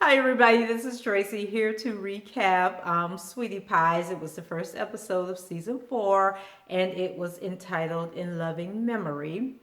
Hi, everybody. This is Tracy here to recap Sweetie Pies. It was the first episode of season 4, and it was entitled In Loving Memory.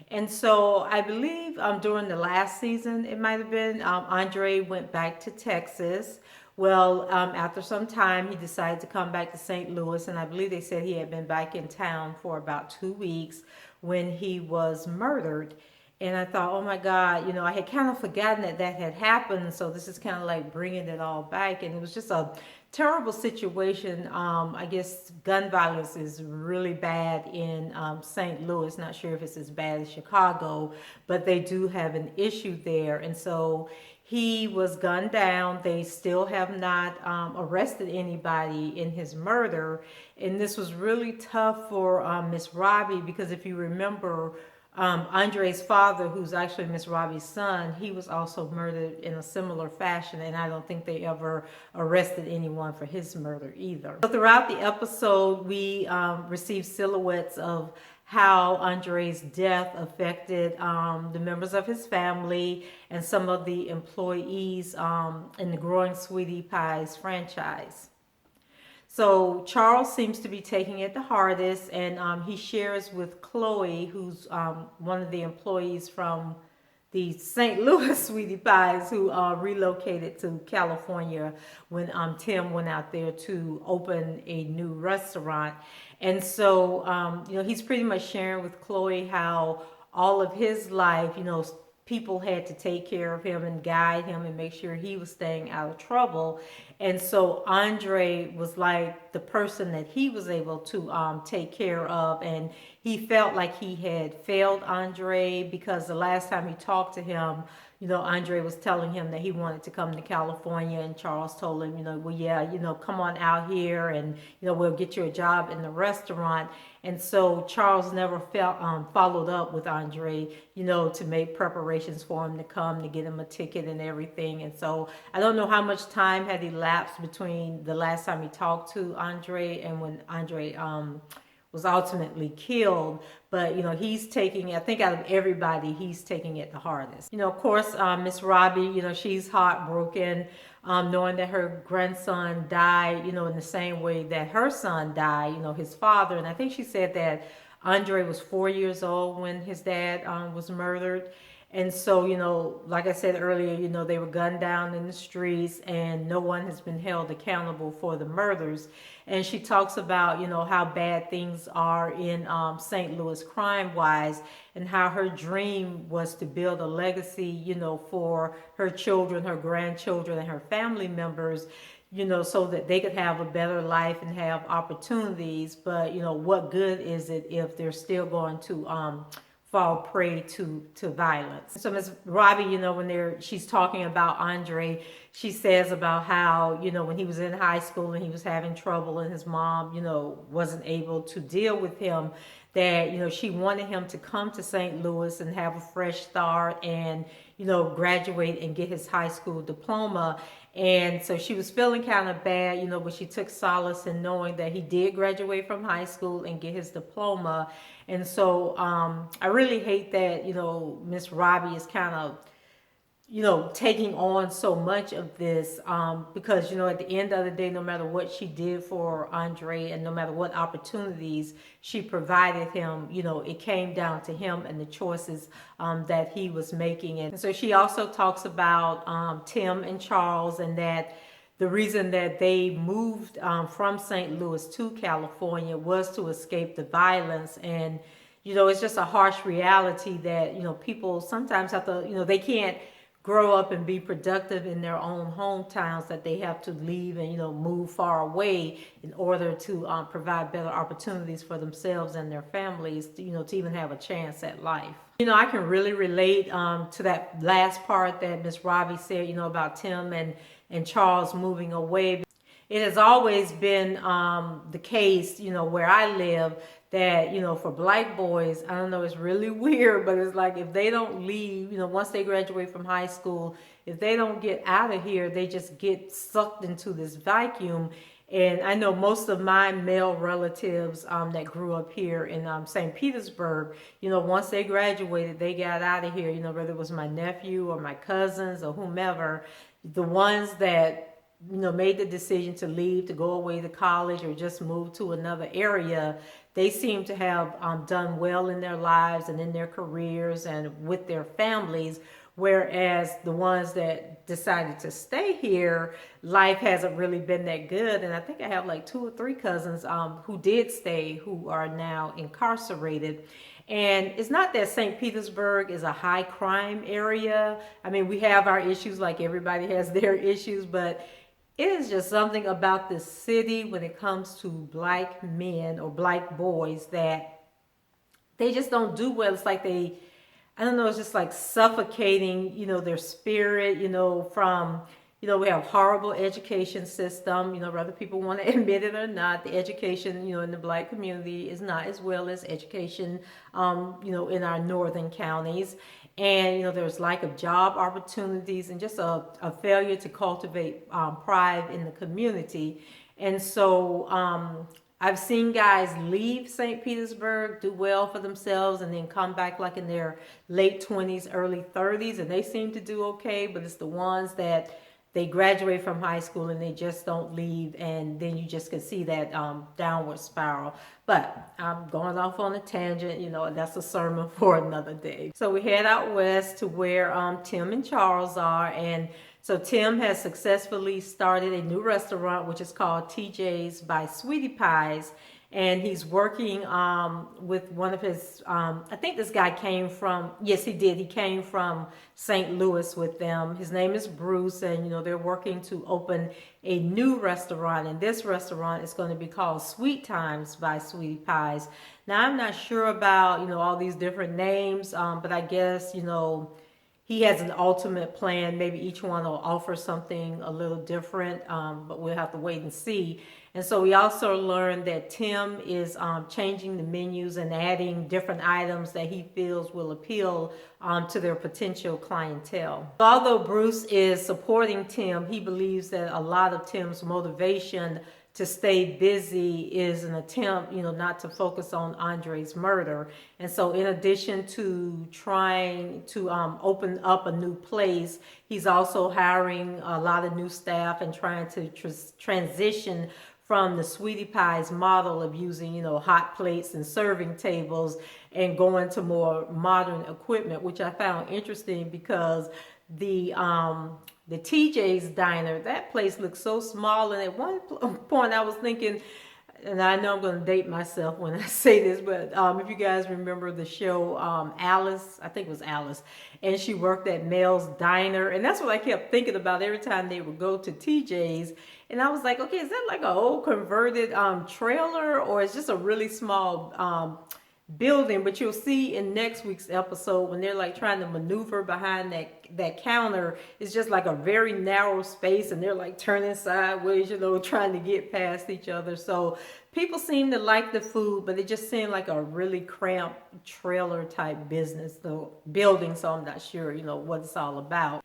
And so I believe during the last season, it might have been, Andre went back to Texas. Well, after some time, he decided to come back to St. Louis, and I believe they said he had been back in town for about 2 weeks when he was murdered. And I thought, oh my God, I had kind of forgotten that that had happened. So this is kind of like bringing it all back. And it was just a terrible situation. I guess gun violence is really bad in St. Louis. Not sure if it's as bad as Chicago, but they do have an issue there. And so he was gunned down. They still have not arrested anybody in his murder. And this was really tough for Miss Robbie because if you remember, Andre's father, who's actually Miss Robbie's son, he was also murdered in a similar fashion, and I don't think they ever arrested anyone for his murder either. So throughout the episode, we received silhouettes of how Andre's death affected the members of his family and some of the employees in the growing Sweetie Pies franchise. So Charles seems to be taking it the hardest, and he shares with Chloe, who's one of the employees from the St. Louis Sweetie Pies, who relocated to California when Tim went out there to open a new restaurant. And so, he's pretty much sharing with Chloe how all of his life, people had to take care of him and guide him and make sure he was staying out of trouble. And so Andre was like the person that he was able to take care of. And he felt like he had failed Andre because the last time he talked to him, Andre was telling him that he wanted to come to California, and Charles told him, well, yeah, come on out here, and we'll get you a job in the restaurant. And so Charles never followed up with Andre, to make preparations for him to come, to get him a ticket and everything. And so I don't know how much time had elapsed between the last time he talked to Andre and when Andre was ultimately killed. But he's taking it, I think out of everybody, he's taking it the hardest. Of course, Miss Robbie, she's heartbroken, knowing that her grandson died, in the same way that her son died, his father. And I think she said that Andre was 4 years old when his dad was murdered. And so, like I said earlier, they were gunned down in the streets, and no one has been held accountable for the murders. And she talks about, how bad things are in St. Louis crime-wise, and how her dream was to build a legacy, for her children, her grandchildren, and her family members, so that they could have a better life and have opportunities. But, what good is it if they're still going to fall prey to violence? So Ms. Robbie, when she's talking about Andre, she says about how, when he was in high school and he was having trouble and his mom, wasn't able to deal with him, that, she wanted him to come to St. Louis and have a fresh start and, graduate and get his high school diploma. And so she was feeling kind of bad, but she took solace in knowing that he did graduate from high school and get his diploma. And so I really hate that, Miss Robbie is kind of, taking on so much of this because, at the end of the day, no matter what she did for Andre and no matter what opportunities she provided him, it came down to him and the choices that he was making. And so she also talks about Tim and Charles, and that the reason that they moved from St. Louis to California was to escape the violence. And, it's just a harsh reality that, people sometimes have to, they can't grow up and be productive in their own hometowns, that they have to leave and move far away in order to provide better opportunities for themselves and their families to even have a chance at life. I can really relate to that last part that Miss Robbie said, about Tim and Charles moving away. It has always been the case, where I live, that, for black boys, I don't know, it's really weird, but it's like if they don't leave, once they graduate from high school, if they don't get out of here, they just get sucked into this vacuum. And I know most of my male relatives that grew up here in St. Petersburg, once they graduated, they got out of here, whether it was my nephew or my cousins or whomever, the ones that, made the decision to leave, to go away to college or just move to another area, they seem to have done well in their lives and in their careers and with their families. Whereas the ones that decided to stay here, life hasn't really been that good. And I think I have like 2 or 3 cousins who did stay who are now incarcerated. And it's not that St. Petersburg is a high crime area. I mean, we have our issues like everybody has their issues, but it is just something about this city when it comes to black men or black boys that they just don't do well. It's like I don't know, it's just like suffocating, their spirit, from, we have horrible education system, whether people want to admit it or not, the education, in the black community is not as well as education, in our northern counties. And, there's lack of job opportunities and just a failure to cultivate pride in the community. And so, I've seen guys leave St. Petersburg, do well for themselves, and then come back like in their late 20s, early 30s, and they seem to do okay. But it's the ones that they graduate from high school and they just don't leave, and then you just can see that downward spiral. But I'm going off on a tangent, and that's a sermon for another day. So we head out west to where Tim and Charles are, and so Tim has successfully started a new restaurant, which is called TJ's by Sweetie Pies. And he's working with one of his, I think this guy came from, yes, he did. He came from St. Louis with them. His name is Bruce, and, they're working to open a new restaurant. And this restaurant is going to be called Sweet Times by Sweetie Pies. Now, I'm not sure about, all these different names, but I guess, he has an ultimate plan. Maybe each one will offer something a little different, but we'll have to wait and see. And so we also learned that Tim is changing the menus and adding different items that he feels will appeal to their potential clientele. Although Bruce is supporting Tim, he believes that a lot of Tim's motivation to stay busy is an attempt, not to focus on Andre's murder. And so in addition to trying to open up a new place, he's also hiring a lot of new staff and trying to transition from the Sweetie Pies model of using, hot plates and serving tables and going to more modern equipment, which I found interesting because the TJ's diner, that place looks so small. And at one point I was thinking, and I know I'm going to date myself when I say this, but if you guys remember the show Alice, I think it was Alice, and she worked at Mel's Diner, and that's what I kept thinking about every time they would go to TJ's. And I was like, okay, is that like an old converted trailer, or is just a really small building? But you'll see in next week's episode when they're like trying to maneuver behind that counter, it's just like a very narrow space, and they're like turning sideways, trying to get past each other. So people seem to like the food, but it just seemed like a really cramped trailer type business, the building. So I'm not sure, what it's all about.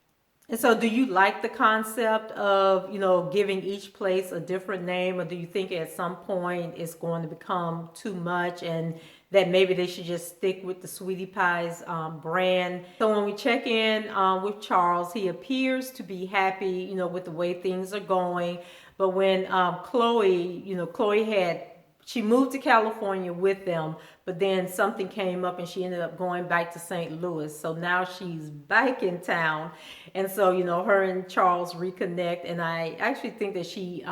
And so do you like the concept of, giving each place a different name, or do you think at some point it's going to become too much and that maybe they should just stick with the Sweetie Pies brand? So when we check in with Charles, he appears to be happy, with the way things are going. But when Chloe she moved to California with them, but then something came up and she ended up going back to St. Louis. So now she's back in town. And so, her and Charles reconnect. And I actually think that she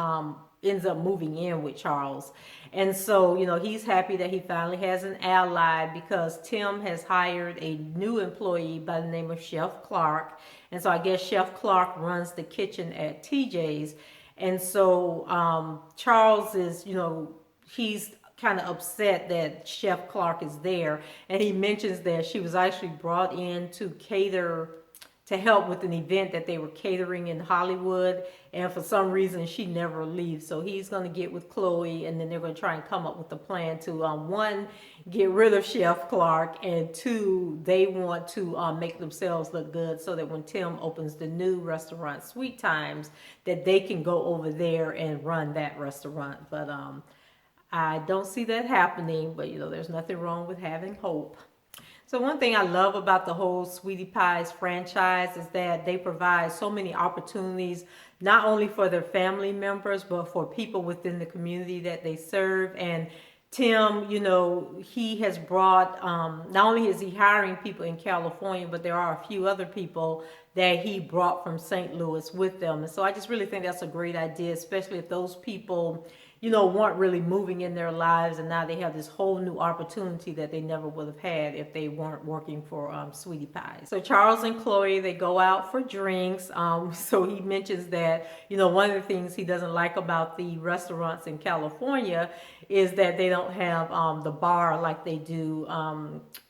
ends up moving in with Charles. And so, he's happy that he finally has an ally because Tim has hired a new employee by the name of Chef Clark. And so I guess Chef Clark runs the kitchen at TJ's. And so Charles is, he's kind of upset that Chef Clark is there. And he mentions that she was actually brought in to cater to help with an event that they were catering in Hollywood. And for some reason, she never leaves. So he's going to get with Chloe, and then they're going to try and come up with a plan to, one, get rid of Chef Clark, and two, they want to make themselves look good so that when Tim opens the new restaurant, Sweet Times, that they can go over there and run that restaurant. But I don't see that happening, but there's nothing wrong with having hope. So one thing I love about the whole Sweetie Pies franchise is that they provide so many opportunities, not only for their family members, but for people within the community that they serve. And Tim, he has brought, not only is he hiring people in California, but there are a few other people that he brought from St. Louis with them. And so I just really think that's a great idea, especially if those people weren't really moving in their lives, and now they have this whole new opportunity that they never would have had if they weren't working for Sweetie Pie. So Charles and Chloe, they go out for drinks. So he mentions that, one of the things he doesn't like about the restaurants in California is that they don't have the bar like they do.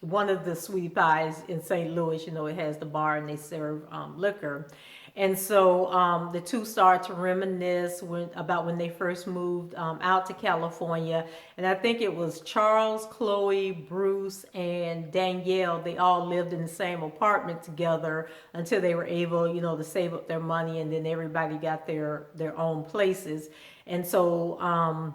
One of the Sweetie Pies in St. Louis, it has the bar and they serve liquor. And so the two start to reminisce about when they first moved out to California. And I think it was Charles, Chloe, Bruce, and Danielle. They all lived in the same apartment together until they were able, to save up their money. And then everybody got their own places. And so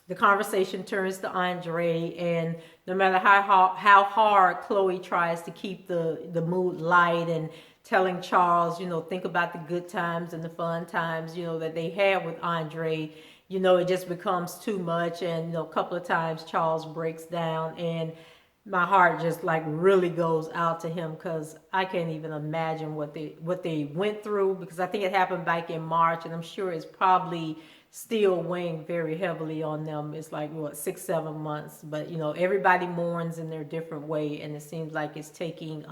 the conversation turns to Andre. And no matter how hard Chloe tries to keep the mood light and telling Charles, think about the good times and the fun times, that they had with Andre, it just becomes too much. And, a couple of times Charles breaks down, and my heart just really goes out to him, because I can't even imagine what they went through, because I think it happened back in March, and I'm sure it's probably still weighing very heavily on them. It's 6-7 months, but everybody mourns in their different way, and it seems like it's taking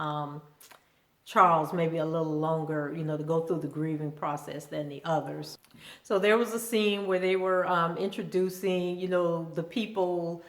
Charles maybe a little longer, to go through the grieving process than the others. So there was a scene where they were introducing, the people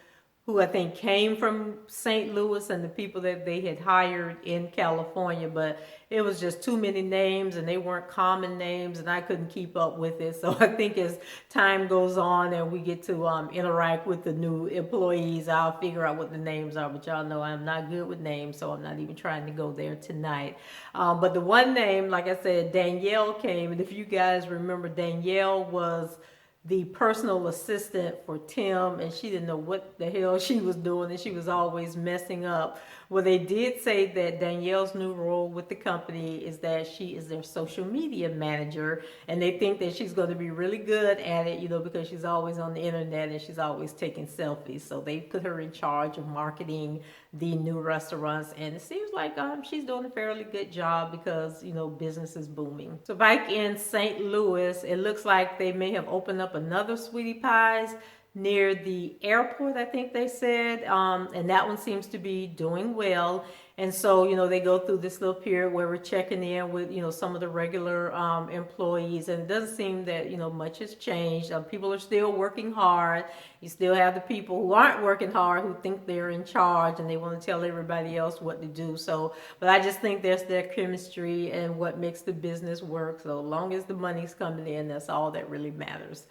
who I think came from St. Louis and the people that they had hired in California, but it was just too many names and they weren't common names, and I couldn't keep up with it. So I think as time goes on and we get to interact with the new employees, I'll figure out what the names are, but y'all know I'm not good with names, so I'm not even trying to go there tonight. But the one name, like I said, Danielle came, and if you guys remember, Danielle was the personal assistant for Tim, and she didn't know what the hell she was doing, and she was always messing up. Well, they did say that Danielle's new role with the company is that she is their social media manager, and they think that she's going to be really good at it, because she's always on the internet and she's always taking selfies. So they put her in charge of marketing the new restaurants, and it seems like she's doing a fairly good job because business is booming. So back in St. Louis, it looks like they may have opened up another Sweetie Pies near the airport, I think they said, and that one seems to be doing well. And so they go through this little period where we're checking in with some of the regular employees, and it doesn't seem that much has changed. People are still working hard. You still have the people who aren't working hard, who think they're in charge and they want to tell everybody else what to do. So, but I just think there's their chemistry and what makes the business work. So long as the money's coming in, that's all that really matters.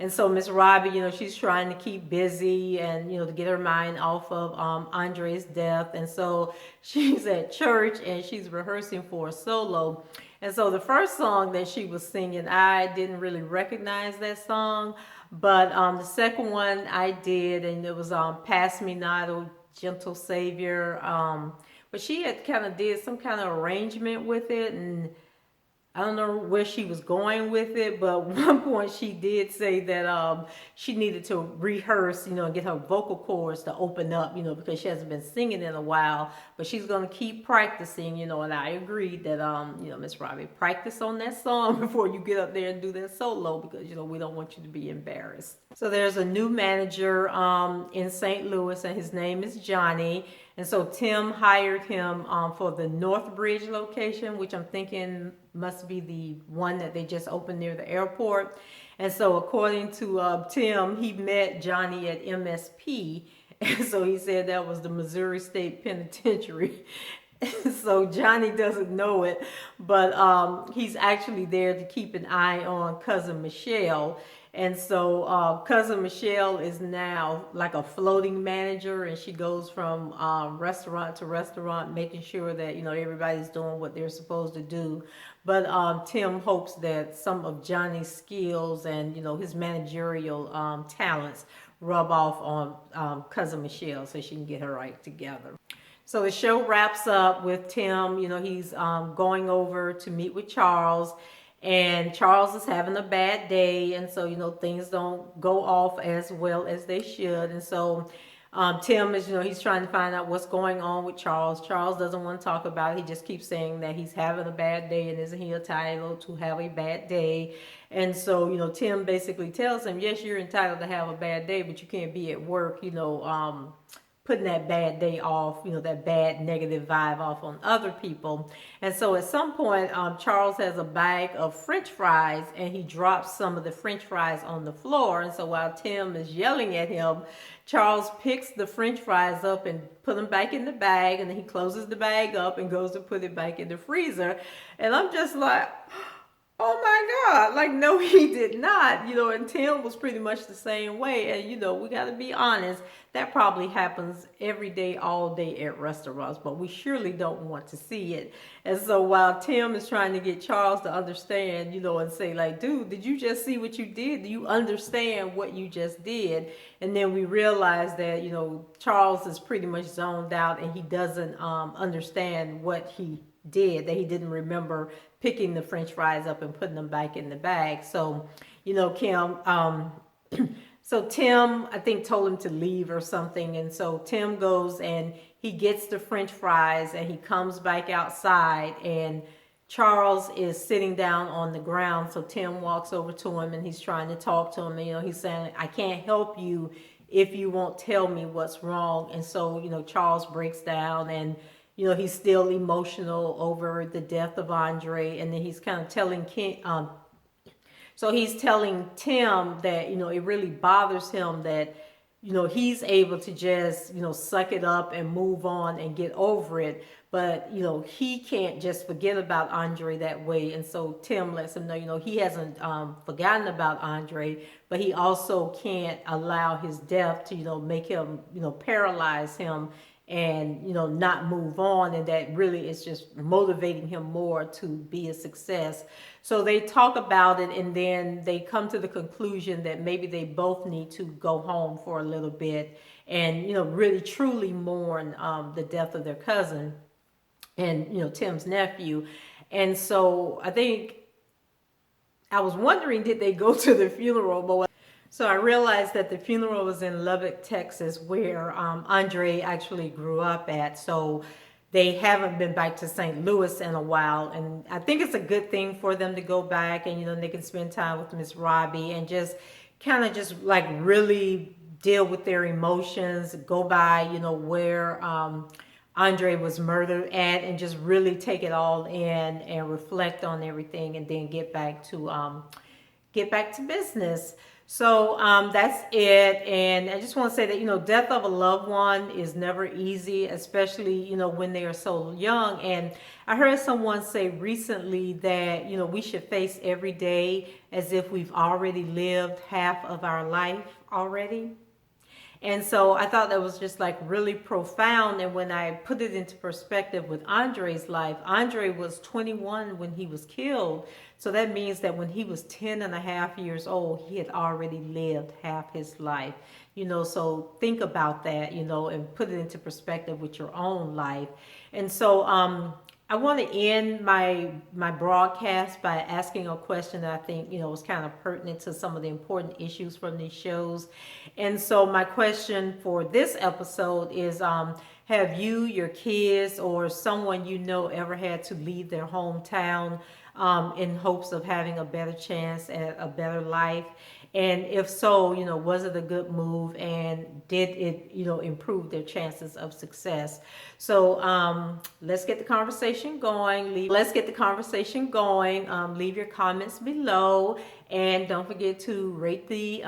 And so Miss Robbie, she's trying to keep busy and, to get her mind off of Andre's death. And so she's at church and she's rehearsing for a solo. And so the first song that she was singing, I didn't really recognize that song. But the second one I did, and it was Pass Me Not, O Gentle Savior. But she had kind of did some kind of arrangement with it, and I don't know where she was going with it, but at one point she did say that she needed to rehearse, and get her vocal cords to open up, because she hasn't been singing in a while. But she's going to keep practicing, and I agreed that, Miss Robbie, practice on that song before you get up there and do that solo, because, we don't want you to be embarrassed. So there's a new manager in St. Louis, and his name is Johnny. And so Tim hired him for the North Bridge location, which I'm thinking must be the one that they just opened near the airport. And so according to Tim, he met Johnny at MSP. And so he said that was the Missouri State Penitentiary. So Johnny doesn't know it, but he's actually there to keep an eye on cousin Michelle. And so cousin Michelle is now like a floating manager, and she goes from restaurant to restaurant, making sure that everybody's doing what they're supposed to do. But Tim hopes that some of Johnny's skills and his managerial talents rub off on cousin Michelle, so she can get her right together. So the show wraps up with Tim. He's going over to meet with Charles, and Charles is having a bad day, and so things don't go off as well as they should, and so Tim is he's trying to find out what's going on with Charles. Charles doesn't want to talk about it. He just keeps saying that he's having a bad day, and isn't he entitled to have a bad day? And so Tim basically tells him, yes, you're entitled to have a bad day, but you can't be at work, putting that bad day off, that bad negative vibe off on other people. And so at some point, Charles has a bag of French fries, and he drops some of the French fries on the floor. And so while Tim is yelling at him, Charles picks the French fries up and put them back in the bag, and then he closes the bag up and goes to put it back in the freezer. And I'm just like, oh my God, like, no, he did not, and Tim was pretty much the same way. And, we got to be honest, that probably happens every day, all day at restaurants, but we surely don't want to see it. And so while Tim is trying to get Charles to understand, and say like, dude, did you just see what you did? Do you understand what you just did? And then we realize that, Charles is pretty much zoned out, and he doesn't understand what he did, that he didn't remember picking the French fries up and putting them back in the bag. So, Kim, so Tim, I think, told him to leave or something. And so Tim goes and he gets the French fries, and he comes back outside, and Charles is sitting down on the ground. So Tim walks over to him, and he's trying to talk to him. And, he's saying, I can't help you if you won't tell me what's wrong. And so, Charles breaks down, and he's still emotional over the death of Andre, and then he's kind of telling so he's telling Tim that it really bothers him that he's able to just suck it up and move on and get over it, but he can't just forget about Andre that way. And so Tim lets him know he hasn't forgotten about Andre, but he also can't allow his death to make him paralyze him and not move on, and that really is just motivating him more to be a success. So they talk about it, and then they come to the conclusion that maybe they both need to go home for a little bit and really truly mourn the death of their cousin and Tim's nephew. And so I think I was wondering, did they go to the funeral? But so I realized that the funeral was in Lubbock, Texas, where Andre actually grew up at. So they haven't been back to St. Louis in a while. And I think it's a good thing for them to go back, and, they can spend time with Miss Robbie and just kind of just like really deal with their emotions, go by, where Andre was murdered at, and just really take it all in and reflect on everything, and then get back to business. So that's it. And I just want to say that, death of a loved one is never easy, especially, when they are so young. And I heard someone say recently that, we should face every day as if we've already lived half of our life already. And so I thought that was just like really profound. And when I put it into perspective with Andre's life, Andre was 21 when he was killed. So that means that when he was 10 and a half years old, he had already lived half his life. So think about that, and put it into perspective with your own life. And so I want to end my broadcast by asking a question that I think, was kind of pertinent to some of the important issues from these shows. And so my question for this episode is, have you, your kids, or someone ever had to leave their hometown in hopes of having a better chance at a better life? And if so, was it a good move, and did it, improve their chances of success? So let's get the conversation going. Leave your comments below, and don't forget to rate the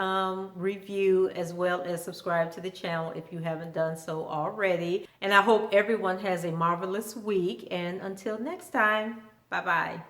review, as well as subscribe to the channel if you haven't done so already. And I hope everyone has a marvelous week. And until next time, bye bye.